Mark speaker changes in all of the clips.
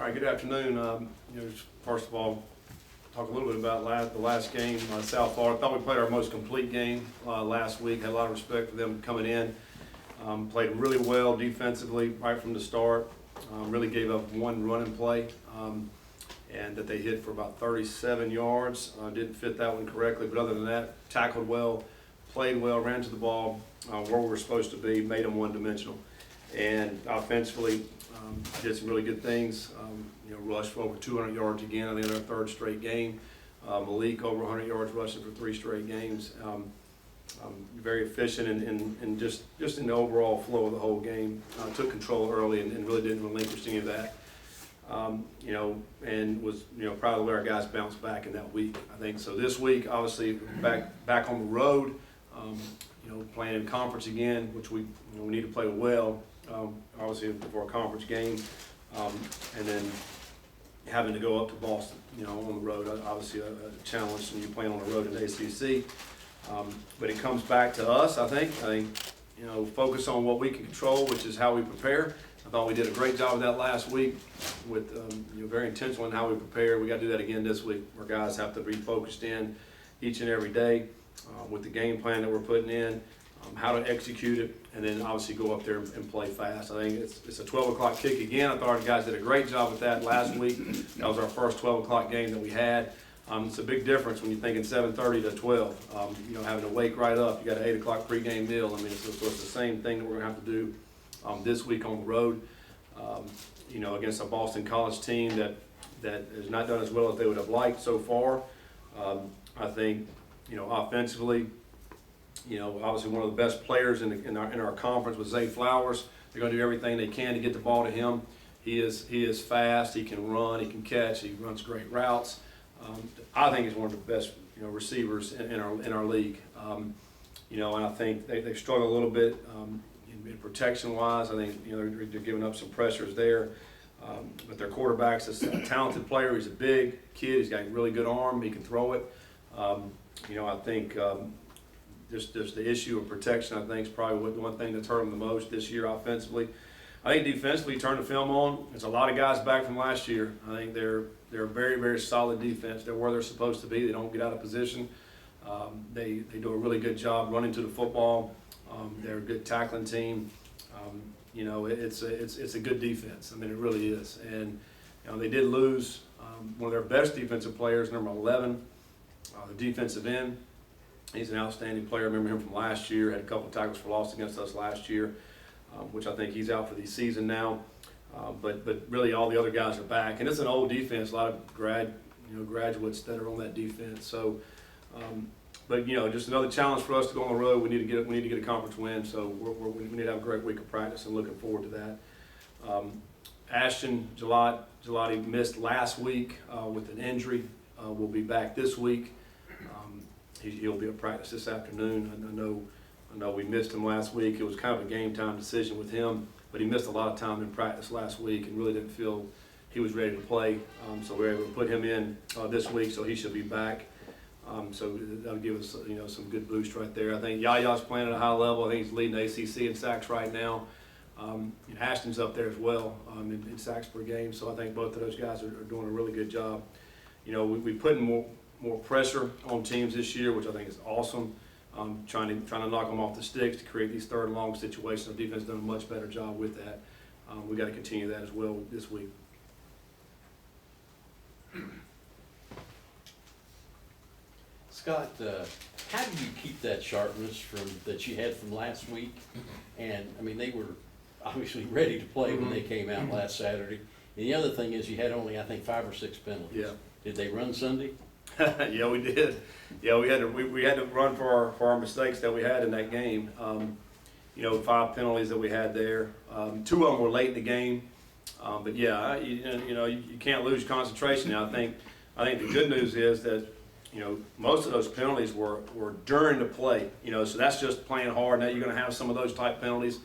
Speaker 1: right, good afternoon. First of all, talk a little bit about the last game, South Florida. I thought we played our most complete game last week. Had a lot of respect for them coming in. Played really well defensively right from the start. Really gave up one running play, and that they hit for about 37 yards. Didn't fit that one correctly, but other than that, tackled well, played well, ran to the ball where we were supposed to be, made them one-dimensional. And offensively, did some really good things. Rushed for over 200 yards again. I think in our third straight game. Malik over 100 yards rushing for 3 straight games. Very efficient and just in the overall flow of the whole game. Took control early and really didn't relinquish any of that. And was proud of the way our guys bounced back in that week. I think so. This week, obviously, back on the road. Playing in conference again, which we need to play well. Obviously for a conference game, and then having to go up to Boston, on the road, obviously a challenge when you're playing on the road in the ACC. But it comes back to us, I think, focus on what we can control, which is how we prepare. I thought we did a great job of that last week with, very intentional in how we prepare. We got to do that again this week. Our guys have to be focused in each and every day with the game plan that we're putting in. How to execute it, and then obviously go up there and play fast. I think it's a 12 o'clock kick again. I thought our guys did a great job with that last week. That was our first 12 o'clock game that we had. It's a big difference when you're thinking 7:30 to 12. Having to wake right up. You got an 8 o'clock pregame meal. I mean, it's the same thing that we're going to have to do this week on the road. Against a Boston College team that has not done as well as they would have liked so far. I think, offensively, obviously one of the best players in our conference was Zay Flowers. They're going to do everything they can to get the ball to him. He is fast. He can run. He can catch. He runs great routes. I think he's one of the best receivers in our league. And I think they struggle a little bit in protection wise. I think they're giving up some pressures there. But their quarterback's a talented player. He's a big kid. He's got a really good arm. He can throw it. I think. Just the issue of protection, I think, is probably one thing that's hurt them the most this year offensively. I think defensively, turn the film on. There's a lot of guys back from last year. I think they're a very, very solid defense. They're where they're supposed to be. They don't get out of position. They do a really good job running to the football. They're a good tackling team. It's a good defense. I mean, it really is. And they did lose one of their best defensive players, number 11, the defensive end. He's an outstanding player. I remember him from last year. Had a couple of tackles for loss against us last year, which I think he's out for the season now. But really all the other guys are back, and it's an old defense. A lot of graduates that are on that defense. So, just another challenge for us to go on the road. We need to get a conference win. So we need to have a great week of practice, and looking forward to that. Ashton Gelati missed last week with an injury. Will be back this week. He'll be at practice this afternoon. I know we missed him last week. It was kind of a game time decision with him, but he missed a lot of time in practice last week and really didn't feel he was ready to play. So we were able to put him in this week, so he should be back. So that'll give us some good boost right there. I think Yaya's playing at a high level. I think he's leading the ACC in sacks right now. And Ashton's up there as well in sacks per game. So I think both of those guys are doing a really good job. We put in more pressure on teams this year, which I think is awesome. Trying to knock them off the sticks to create these third and long situations. The defense has done a much better job with that. We got to continue that as well this week.
Speaker 2: Scott, how do you keep that sharpness that you had from last week? And I mean, they were obviously ready to play when they came out last Saturday. And the other thing is, you had only, I think, 5 or 6 penalties.
Speaker 1: Yeah.
Speaker 2: Did they run Sunday?
Speaker 1: Yeah, we did. Yeah, we had to run for our mistakes that we had in that game. 5 penalties that we had there. 2 of them were late in the game. But yeah, you can't lose concentration. Now, I think the good news is that most of those penalties were during the play. So that's just playing hard. Now you're going to have some of those type penalties.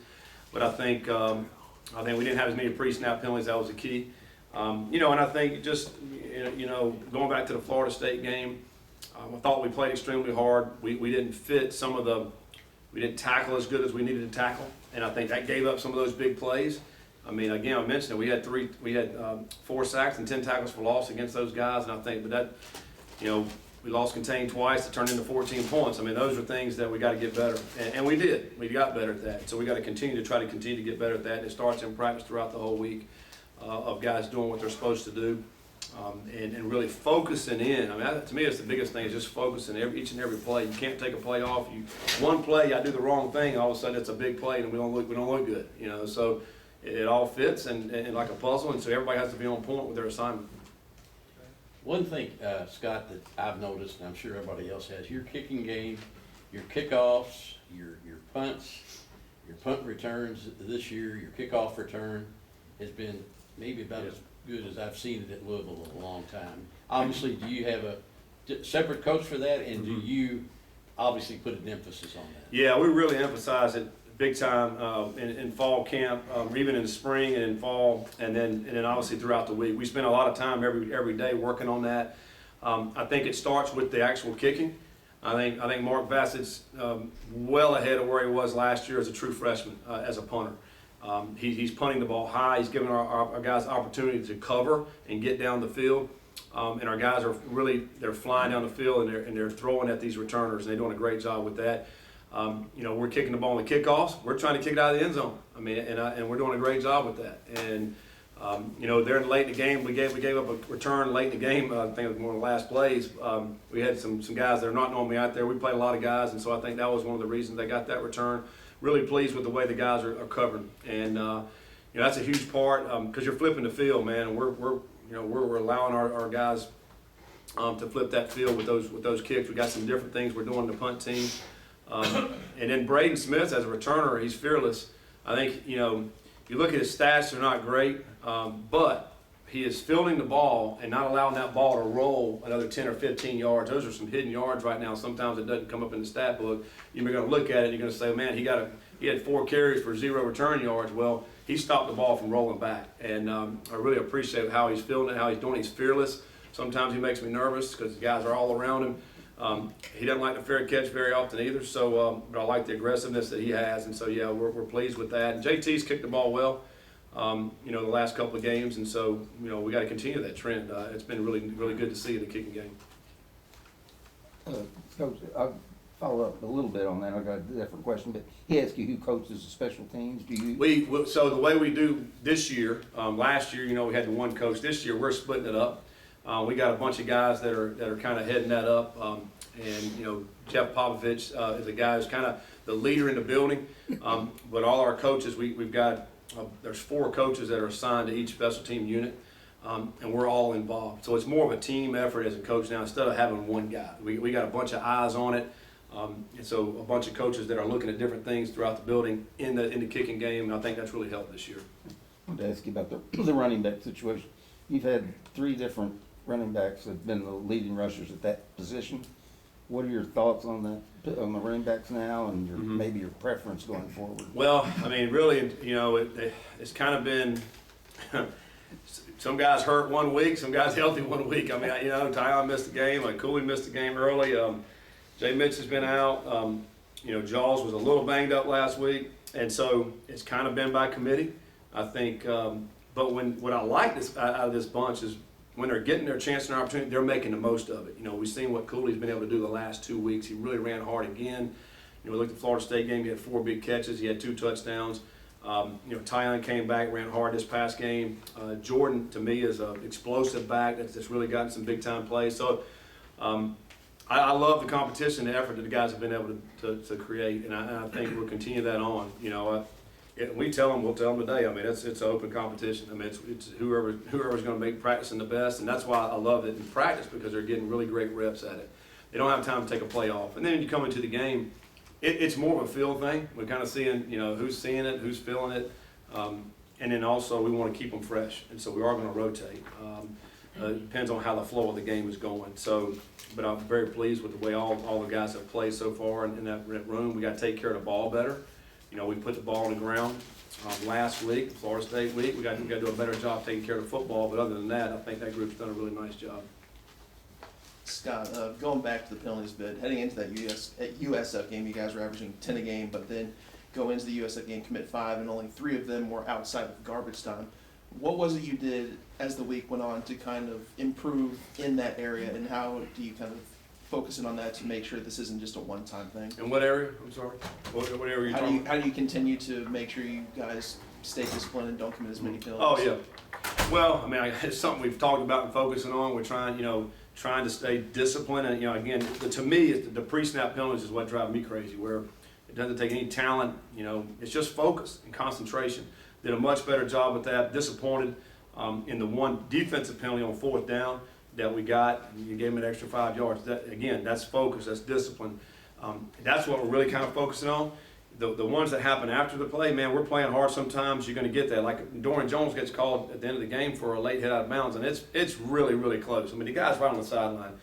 Speaker 1: But I think we didn't have as many pre-snap penalties. That was the key. And I think just going back to the Florida State game, I thought we played extremely hard. We didn't fit we didn't tackle as good as we needed to tackle, and I think that gave up some of those big plays. I mean, again, I mentioned it, we had 4 sacks and 10 tackles for loss against those guys, and I think, but that, you know, we lost contained twice to turn into 14 points. I mean, those are things that we got to get better, and we did. We got better at that. So we got to continue to get better at that. And it starts in practice throughout the whole week of guys doing what they're supposed to do, and really focusing in. I mean, to me, it's the biggest thing is just focusing each and every play. You can't take a play off. One play, I do the wrong thing, all of a sudden it's a big play, and we don't look good. You know, so it all fits and like a puzzle, and so everybody has to be on point with their assignment.
Speaker 2: One thing, Scott, that I've noticed, and I'm sure everybody else has, your kicking game, your kickoffs, your punts, your punt returns this year, your kickoff return has been maybe about as good as I've seen it at Louisville in a long time. Obviously, do you have a separate coach for that, and do you obviously put an emphasis on that?
Speaker 1: Yeah, we really emphasize it big time in fall camp, even in the spring and in fall, and then obviously throughout the week. We spend a lot of time every day working on that. I think it starts with the actual kicking. I think Mark Bassett's well ahead of where he was last year as a true freshman, as a punter. He's punting the ball high. He's giving our guys opportunity to cover and get down the field. And our guys are they're flying down the field and they're throwing at these returners, and they're doing a great job with that. You know, we're kicking the ball in the kickoffs. We're trying to kick it out of the end zone. I mean, and we're doing a great job with that. And you know, they're late in the game. We gave up a return late in the game. I think it was one of the last plays. We had some guys that are not normally out there. We played a lot of guys, and so I think that was one of the reasons they got that return. Really pleased with the way the guys are covering, and you know, that's a huge part because you're flipping the field, man. And we're allowing our guys to flip that field with those kicks. We got some different things we're doing in the punt team. And then Braden Smith as a returner, he's fearless. I think, you know, you look at his stats, they're not great, but he is fielding the ball and not allowing that ball to roll another 10 or 15 yards. Those are some hidden yards right now. Sometimes it doesn't come up in the stat book. You're going to look at it and you're going to say, man, he had 4 carries for 0 return yards. Well, he stopped the ball from rolling back. And I really appreciate how he's fielding it, how he's doing. He's fearless. Sometimes he makes me nervous because the guys are all around him. He doesn't like the fair catch very often either, so but I like the aggressiveness that he has, and so yeah, we're pleased with that. And JT's kicked the ball well, you know, the last couple of games, and so you know we got to continue that trend. It's been really good to see in the kicking game.
Speaker 3: Coach, I'll follow up a little bit on that. I got a different question, but he asked you who coaches the special teams. Do you?
Speaker 1: So the way we do this year, last year, you know, we had the one coach. This year, we're splitting it up. We got a bunch of guys that are kind of heading that up, and you know, Jeff Popovich is a guy who's kind of the leader in the building. But all our coaches, we've got there's 4 coaches that are assigned to each special team unit, and we're all involved. So it's more of a team effort as a coach now instead of having one guy. We got a bunch of eyes on it, and so a bunch of coaches that are looking at different things throughout the building in the kicking game, and I think that's really helped this year.
Speaker 3: I wanted to ask you about the running back situation. You've had 3 different running backs that have been the leading rushers at that position. What are your thoughts on that, on the running backs now, and maybe your preference going forward?
Speaker 1: Well, I mean, really, you know, it's kind of been some guys hurt one week, some guys healthy one week. I mean, you know, Tyon missed the game, like Cooley missed the game early. Jay Mitch has been out. You know, Jaws was a little banged up last week, and so it's kind of been by committee, I think. But what I like out of this bunch is when they're getting their chance and their opportunity, they're making the most of it. You know, we've seen what Cooley's been able to do the last 2 weeks. He really ran hard again. You know, we looked at the Florida State game. He had 4 big catches. He had 2 touchdowns. You know, Tyon came back, ran hard this past game. Jordan, to me, is an explosive back that's really gotten some big-time plays. So I love the competition, the effort that the guys have been able to create, and I think we'll continue that on. You know, we'll tell them today. I mean, it's an open competition. I mean, it's whoever's going to make practicing the best, and that's why I love it in practice because they're getting really great reps at it. They don't have time to take a play off, and then when you come into the game, it's more of a feel thing. We're kind of seeing, you know, who's seeing it, who's feeling it, and then also we want to keep them fresh, and so we are going to rotate. It depends on how the flow of the game is going. So, but I'm very pleased with the way all the guys have played so far in that room. We got to take care of the ball better. You know, we put the ball on the ground last week, Florida State week. We got to do a better job taking care of the football. But other than that, I think that group's done a really nice job.
Speaker 4: Scott, going back to the penalties bit, heading into that USF game, you guys were averaging 10 a game, but then go into the USF game, commit 5, and only 3 of them were outside of garbage time. What was it you did as the week went on to kind of improve in that area, and how do you kind of focus in on that to make sure this isn't just a one-time thing?
Speaker 1: In what area? I'm sorry. What area are you talking about?
Speaker 4: How do you continue to make sure you guys stay disciplined and don't commit as many penalties?
Speaker 1: Oh, yeah. Well, I mean, it's something we've talked about and focusing on. We're trying to stay disciplined. And, again, to me, the pre-snap penalties is what drives me crazy, where it doesn't take any talent. It's just focus and concentration. Did a much better job with that. Disappointed in the one defensive penalty on 4th down that we got. You gave them an extra 5 yards. Again, that's focus. That's discipline. That's what we're really kind of focusing on. The ones that happen after the play, man, we're playing hard sometimes. You're going to get that. Like Dorian Jones gets called at the end of the game for a late hit out of bounds, and it's really, really close. I mean, the guy's right on the sideline.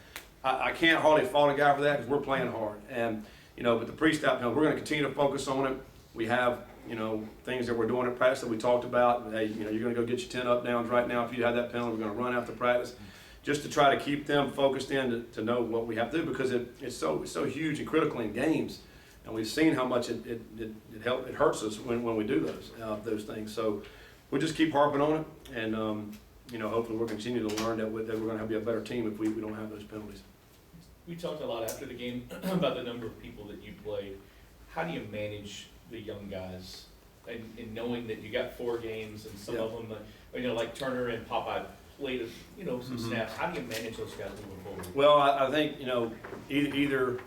Speaker 1: I can't hardly fault a guy for that because we're playing hard. And, but the pre-snap penalty, we're going to continue to focus on it. We have, things that we're doing at practice that we talked about. Hey, you're going to go get your 10 up downs right now. If you had that penalty, we're going to run after practice just to try to keep them focused in to know what we have to do, because it's so huge and critical in games. And we've seen how much it hurts us when we do those things. So we'll just keep harping on it, and hopefully we'll continue to learn that we're going to be a better team if we don't have those penalties.
Speaker 5: We talked a lot after the game about the number of people that you played. How do you manage the young guys, and knowing that you got 4 games and some of them, like Turner and Popeye played, some snaps? How do you manage those guys moving forward?
Speaker 1: Well, I think either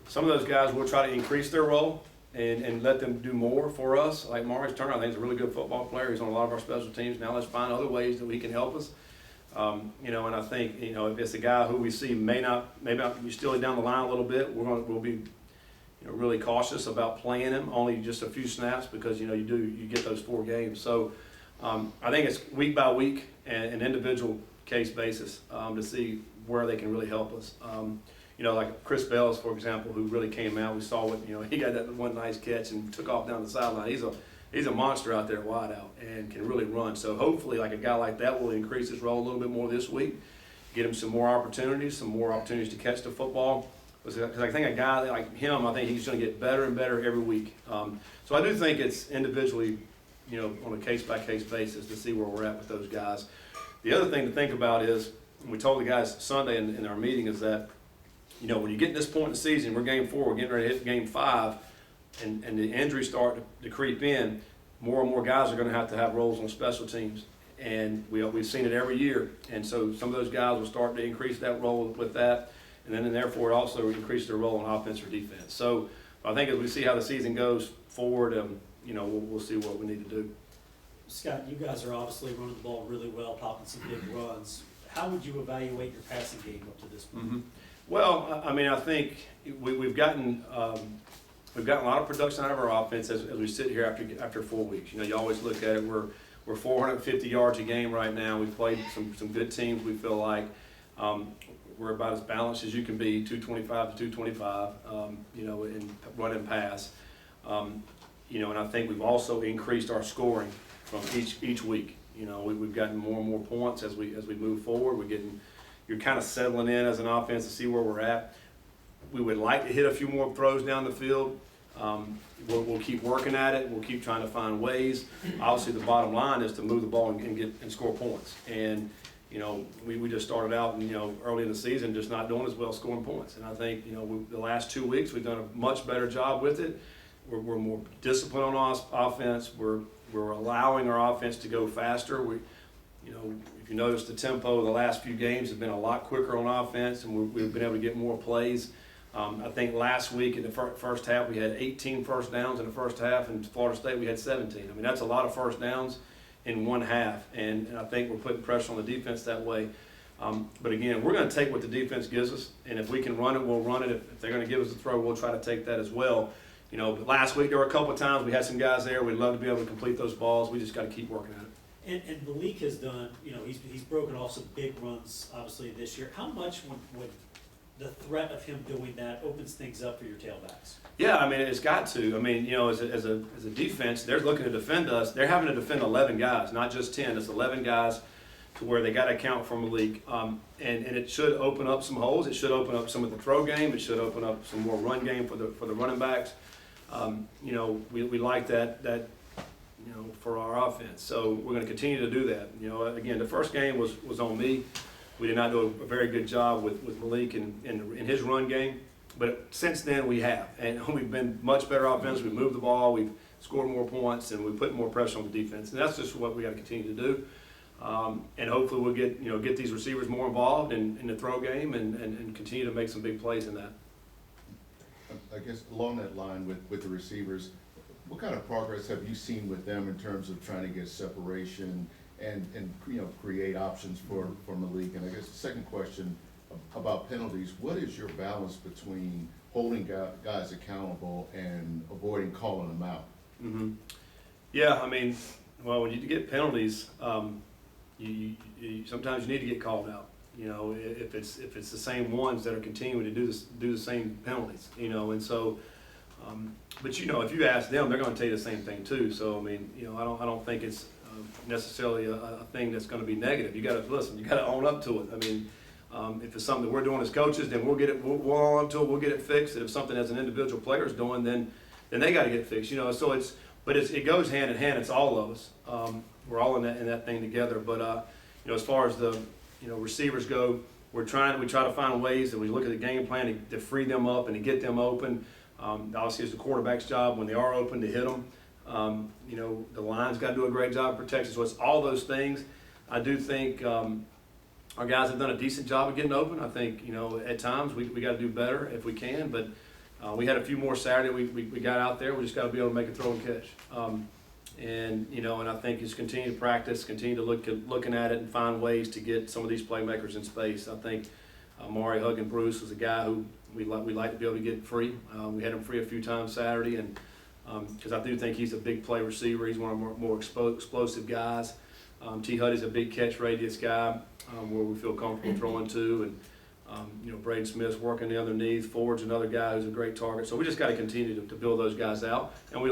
Speaker 1: some of those guys will try to increase their role and let them do more for us. Like Maurice Turner, I think is a really good football player. He's on a lot of our special teams. Now let's find other ways that he can help us. And I think if it's a guy who we see maybe not be still down the line a little bit, we'll be really cautious about playing him only just a few snaps, because you get those 4 games. So I think it's week by week and an individual case basis to see where they can really help us. Like Chris Bells, for example, who really came out. We saw what he got that one nice catch and took off down the sideline. He's a monster out there wide out and can really run. So hopefully, like a guy like that will increase his role a little bit more this week, get him some more opportunities to catch the football. Because I think a guy like him, I think he's going to get better and better every week. So I do think it's individually, on a case-by-case basis to see where we're at with those guys. The other thing to think about is, and we told the guys Sunday in our meeting, is that, when you get to this point in the season, we're game 4, we're getting ready to hit game 5, and the injuries start to creep in, more and more guys are going to have roles on special teams. And we've seen it every year. And so some of those guys will start to increase that role with that. And therefore also increase their role on offense or defense. So I think as we see how the season goes forward, we'll see what we need to do.
Speaker 6: Scott, you guys are obviously running the ball really well, popping some big runs. How would you evaluate your passing game up to this point?
Speaker 1: Mm-hmm. Well, I think we've gotten a lot of production out of our offense as we sit here after 4 weeks. You always look at it. We're 450 yards a game right now. We've played some good teams. We feel like we're about as balanced as you can be, 225 to 225, in run and pass. And I think we've also increased our scoring from each week. We've gotten more and more points as we move forward. You're kind of settling in as an offense to see where we're at. We would like to hit a few more throws down the field. We'll keep working at it. We'll keep trying to find ways. Obviously, the bottom line is to move the ball and score points. And we just started out, early in the season just not doing as well scoring points. And I think, the last 2 weeks we've done a much better job with it. We're more disciplined on offense. We're allowing our offense to go faster. If you notice, the tempo of the last few games has been a lot quicker on offense, and we've been able to get more plays. I think last week in the first half we had 18 first downs in the first half, and Florida State we had 17. I mean, that's a lot of first downs in one half, and I think we're putting pressure on the defense that way. But again, we're going to take what the defense gives us, and if we can run it, we'll run it. If they're going to give us a throw, we'll try to take that as well. But last week there were a couple of times we had some guys there. We'd love to be able to complete those balls. We just got to keep working at it.
Speaker 6: And Malik has done, he's broken off some big runs, obviously, this year. How much would the threat of him doing that opens things up for your tailbacks?
Speaker 1: Yeah, I mean, it's got to. I mean, as a defense, they're looking to defend us. They're having to defend 11 guys, not just 10. It's 11 guys to where they got to account for Malik. And it should open up some holes. It should open up some of the throw game. It should open up some more run game for the running backs. you know, we like that, you know, for our offense. So we're gonna continue to do that. You know, again, the first game was on me. We did not do a very good job with Malik in his run game. But since then we have, and we've been much better offense. We've moved the ball, we've scored more points, and we put more pressure on the defense. And that's just what we got to continue to do. And hopefully we'll get these receivers more involved in the throw game and continue to make some big plays in that.
Speaker 7: I guess along that line with the receivers, what kind of progress have you seen with them in terms of trying to get separation and you know, create options for Malik? And I guess the second question about penalties, what is your balance between holding guys accountable and avoiding calling them out?
Speaker 1: Mm-hmm. Yeah, I mean, well, when you get penalties, you sometimes you need to get called out. You know, if it's the same ones that are continuing to do the same penalties. You know, and so, but you know, if you ask them, they're going to tell you the same thing too. So I mean, you know, I don't think it's necessarily a thing that's going to be negative. You got to listen. You got to own up to it. I mean. If it's something that we're doing as coaches, then we'll get it. We'll own up to it. We'll get it fixed. And if something as an individual player is doing, then they got to get fixed. You know, so it goes hand in hand. It's all of us. We're all in that thing together. But you know, as far as the receivers go, we try to find ways that we look at the game plan to free them up and to get them open. Obviously, it's the quarterback's job when they are open to hit them. You know, the line's got to do a great job of protection. So it's all those things. I do think. Our guys have done a decent job of getting open. I think, you know, at times we got to do better if we can, but we had a few more Saturday. We got out there. We just got to be able to make a throw and catch. And, you know, and I think just continue to practice, continue to looking at it and find ways to get some of these playmakers in space. I think Mari Huggin Bruce was a guy who we like to be able to get free. We had him free a few times Saturday, and because I do think he's a big play receiver. He's one of our more explosive guys. T. Huddy's a big catch radius guy. Where we feel comfortable throwing to, and you know, Braden Smith's working the underneath. Ford's another guy who's a great target. So we just got to continue to build those guys out, and we've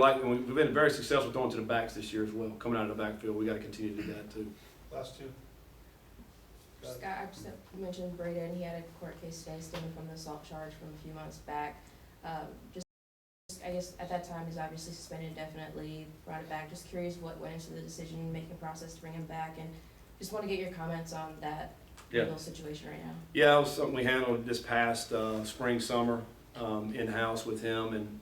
Speaker 1: been very successful throwing to the backs this year as well. Coming out of the backfield, we got to continue to do that too.
Speaker 8: Last two.
Speaker 9: Scott, I just mentioned Braden. He had a court case today stemming from the assault charge from a few months back. I guess at that time he's obviously suspended indefinitely. Brought it back. Just curious what went into the decision-making process to bring him back, and just want to get your comments on that legal situation right now.
Speaker 1: Yeah, it was something we handled this past spring, summer, in-house with him, and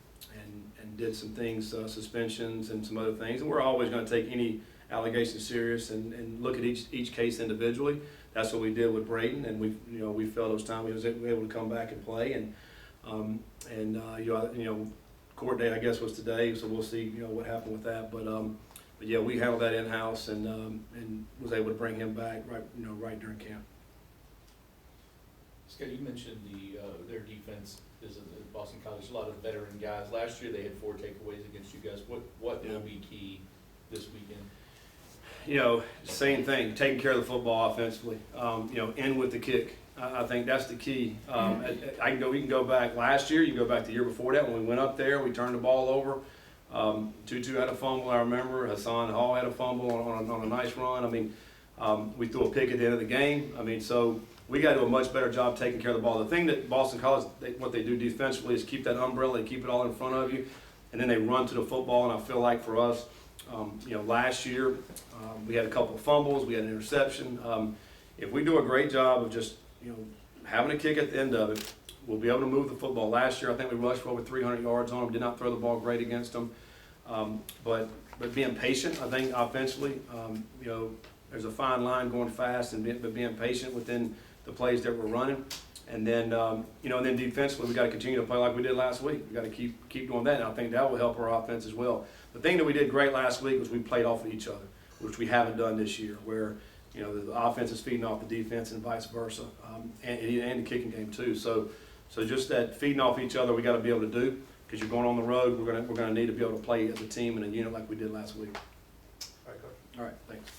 Speaker 1: did some things, suspensions and some other things. And we're always going to take any allegation serious and look at each case individually. That's what we did with Braden, and we felt it was time he was able to come back and play. And court date I guess was today, so we'll see what happened with that. But yeah, we handled that in-house and was able to bring him back right during camp.
Speaker 5: Scott, you mentioned their defense is at Boston College. A lot of veteran guys. Last year they had 4 takeaways against you guys. What will be key this weekend?
Speaker 1: Same thing. Taking care of the football offensively. End with the kick. I think that's the key. We can go back last year. You can go back the year before that when we went up there. We turned the ball over. Tutu had a fumble, I remember. Hassan Hall had a fumble on a nice run. I mean, we threw a pick at the end of the game. I mean, so we got to do a much better job taking care of the ball. The thing that Boston College, what they do defensively is keep that umbrella. They keep it all in front of you, and then they run to the football. And I feel like for us, last year we had a couple of fumbles. We had an interception. If we do a great job of just having a kick at the end of it, we'll be able to move the football. Last year, I think we rushed for over 300 yards on them. Did not throw the ball great against them. But being patient, I think offensively, there's a fine line going fast but being patient within the plays that we're running. And then, and then defensively, we got to continue to play like we did last week. We got to keep doing that, and I think that will help our offense as well. The thing that we did great last week was we played off of each other, which we haven't done this year, where the offense is feeding off the defense and vice versa, and the kicking game too. So just that feeding off each other, we got to be able to do, because you're going on the road. We're gonna need to be able to play as a team and a unit like we did last week.
Speaker 8: All right, Coach.
Speaker 1: All right, thanks.